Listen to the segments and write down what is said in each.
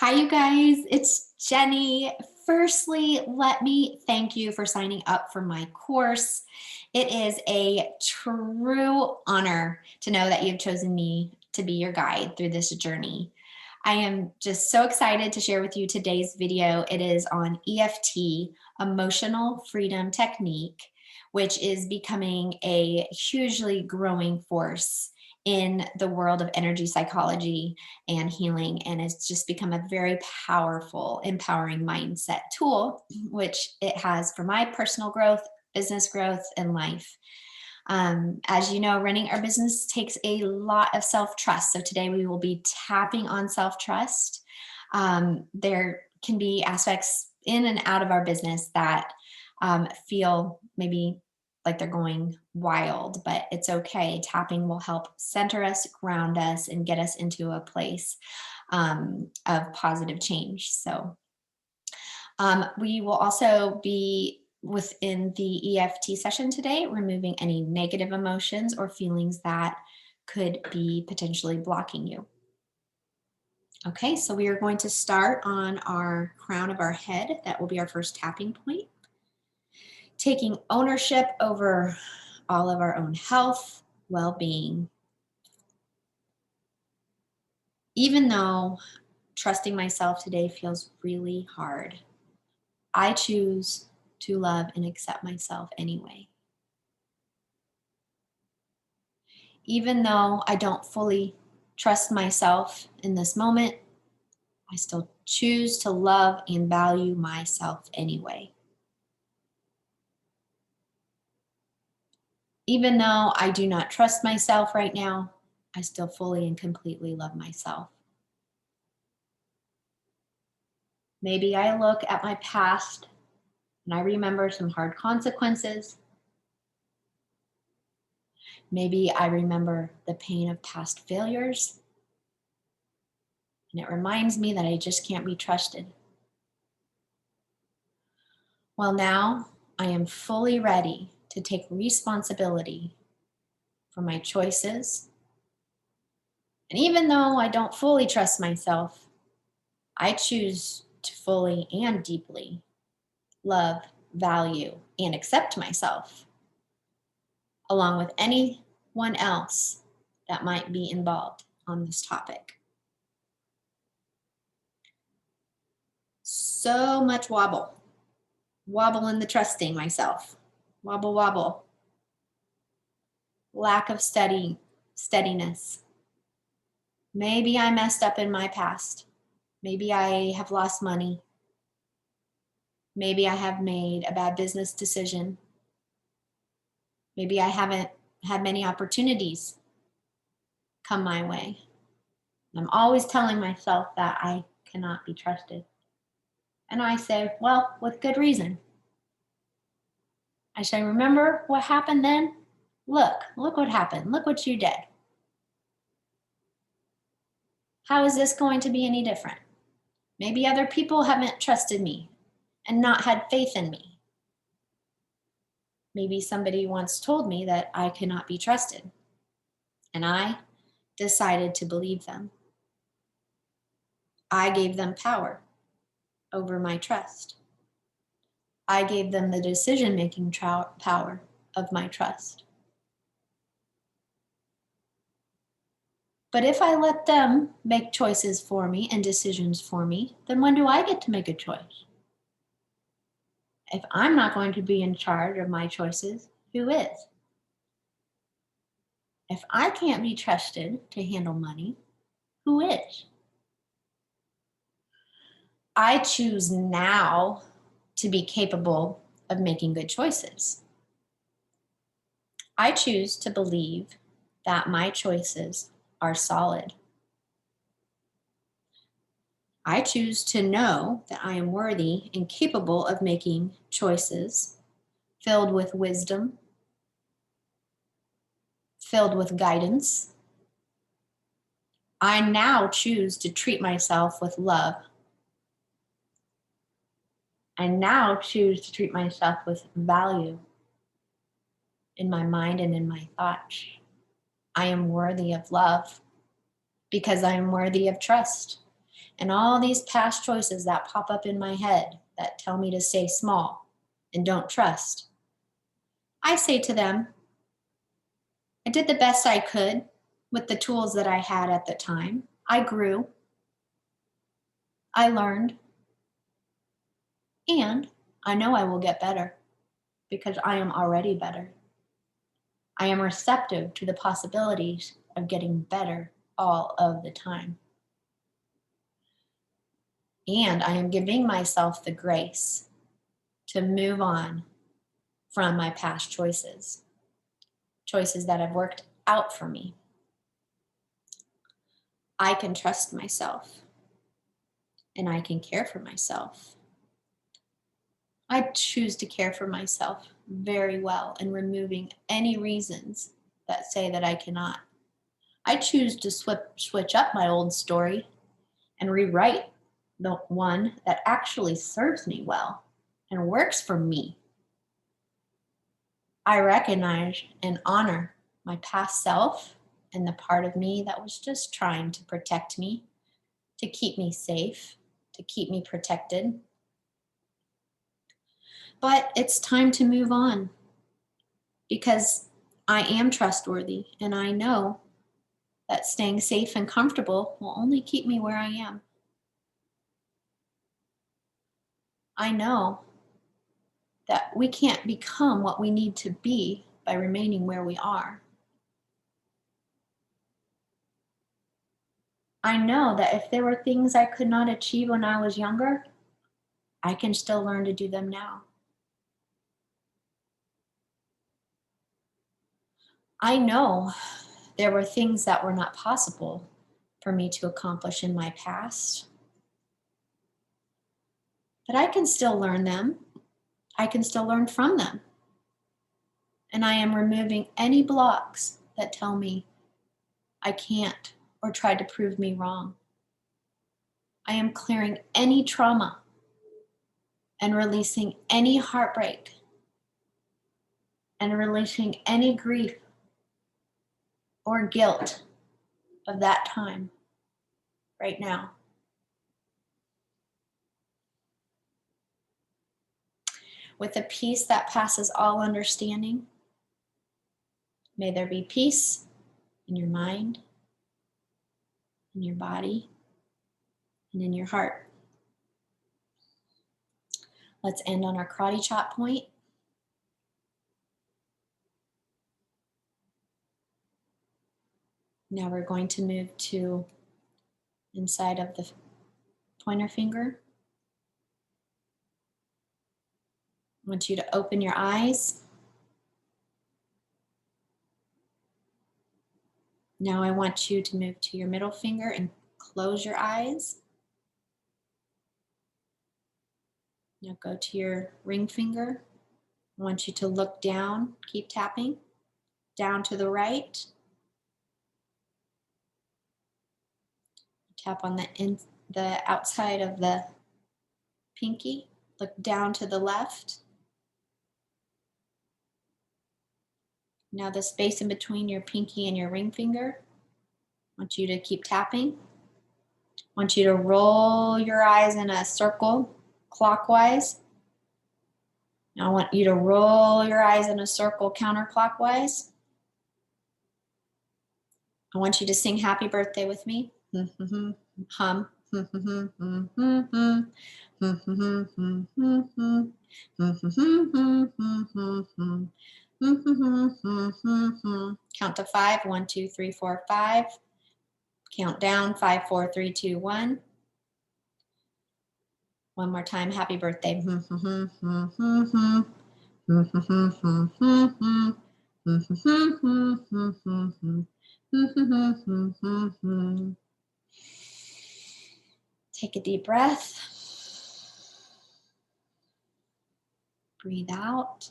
Hi, you guys. It's Jenny. Firstly, let me thank you for signing up for my course. It is a true honor to know that you've chosen me to be your guide through this journey. I am just so excited to share with you today's video. It is on EFT, Emotional Freedom Technique, which is becoming a hugely growing force in the world of energy psychology and healing. And it's just become a very powerful, empowering mindset tool, which it has for my personal growth, business growth, and life. As you know, running our business takes a lot of self-trust. So today we will be tapping on self-trust. There can be aspects in and out of our business that feel maybe like they're going wild, but it's okay. Tapping will help center us, ground us, and get us into a place of positive change. So we will also be within the EFT session today, removing any negative emotions or feelings that could be potentially blocking you. Okay, so we are going to start on our crown of our head. That will be our first tapping point. Taking ownership over all of our own health, well-being. Even though trusting myself today feels really hard, I choose to love and accept myself anyway. Even though I don't fully trust myself in this moment, I still choose to love and value myself anyway. Even though I do not trust myself right now, I still fully and completely love myself. Maybe I look at my past and I remember some hard consequences. Maybe I remember the pain of past failures, and it reminds me that I just can't be trusted. Well, now I am fully ready to take responsibility for my choices. And even though I don't fully trust myself, I choose to fully and deeply love, value, and accept myself, along with anyone else that might be involved on this topic. So much wobble in the trusting myself, wobble, wobble, lack of steadiness. Maybe I messed up in my past. Maybe I have lost money. Maybe I have made a bad business decision. Maybe I haven't had many opportunities come my way. I'm always telling myself that I cannot be trusted. And I say, well, with good reason. I say, remember what happened then? Look what happened. Look what you did. How is this going to be any different? Maybe other people haven't trusted me and not had faith in me. Maybe somebody once told me that I cannot be trusted, and I decided to believe them. I gave them power over my trust. I gave them the decision-making power of my trust. But if I let them make choices for me and decisions for me, then when do I get to make a choice? If I'm not going to be in charge of my choices, who is? If I can't be trusted to handle money, who is? I choose now to be capable of making good choices. I choose to believe that my choices are solid. I choose to know that I am worthy and capable of making choices filled with wisdom, filled with guidance. I now choose to treat myself with love. I now choose to treat myself with value in my mind and in my thoughts. I am worthy of love because I am worthy of trust. and all these past choices that pop up in my head that tell me to stay small and don't trust, I say to them, I did the best I could with the tools that I had at the time. I grew, I learned, and I know I will get better because I am already better. I am receptive to the possibilities of getting better all of the time. And I am giving myself the grace to move on from my past choices, choices that have worked out for me. I can trust myself and I can care for myself. I choose to care for myself very well and removing any reasons that say that I cannot. I choose to switch up my old story and rewrite the one that actually serves me well and works for me. I recognize and honor my past self and the part of me that was just trying to protect me, to keep me safe, to keep me protected. But it's time to move on because I am trustworthy and I know that staying safe and comfortable will only keep me where I am. I know that we can't become what we need to be by remaining where we are. I know that if there were things I could not achieve when I was younger, I can still learn to do them now. I know there were things that were not possible for me to accomplish in my past, but I can still learn them. I can still learn from them. And I am removing any blocks that tell me I can't or try to prove me wrong. I am clearing any trauma and releasing any heartbreak and releasing any grief or guilt of that time right now. With a peace that passes all understanding, may there be peace in your mind, in your body, and in your heart. Let's end on our karate chop point. Now we're going to move to inside of the pointer finger. I want you to open your eyes. Now I want you to move to your middle finger and close your eyes. Now go to your ring finger. I want you to look down, keep tapping, down to the right. Tap on the outside of the pinky. Look down to the left. Now the space in between your pinky and your ring finger, I want you to keep tapping. I want you to roll your eyes in a circle clockwise. Now I want you to roll your eyes in a circle counterclockwise. I want you to sing happy birthday with me. Hum. Count to 5. 1, 2, 3, 4, 5. Count down. 5, 4, 3, 2, 1. One more time. Happy birthday. Take a deep breath. Breathe out.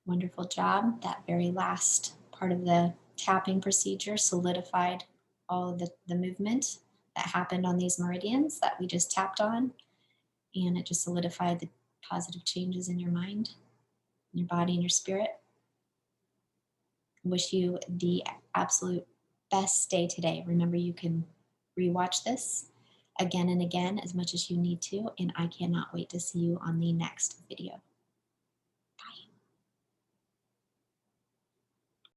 Wonderful job. That very last part of the tapping procedure solidified all of the movement that happened on these meridians that we just tapped on. And it just solidified the positive changes in your mind, in your body, and your spirit. I wish you the absolute best day today. Remember, you can rewatch this again and again as much as you need to, and I cannot wait to see you on the next video.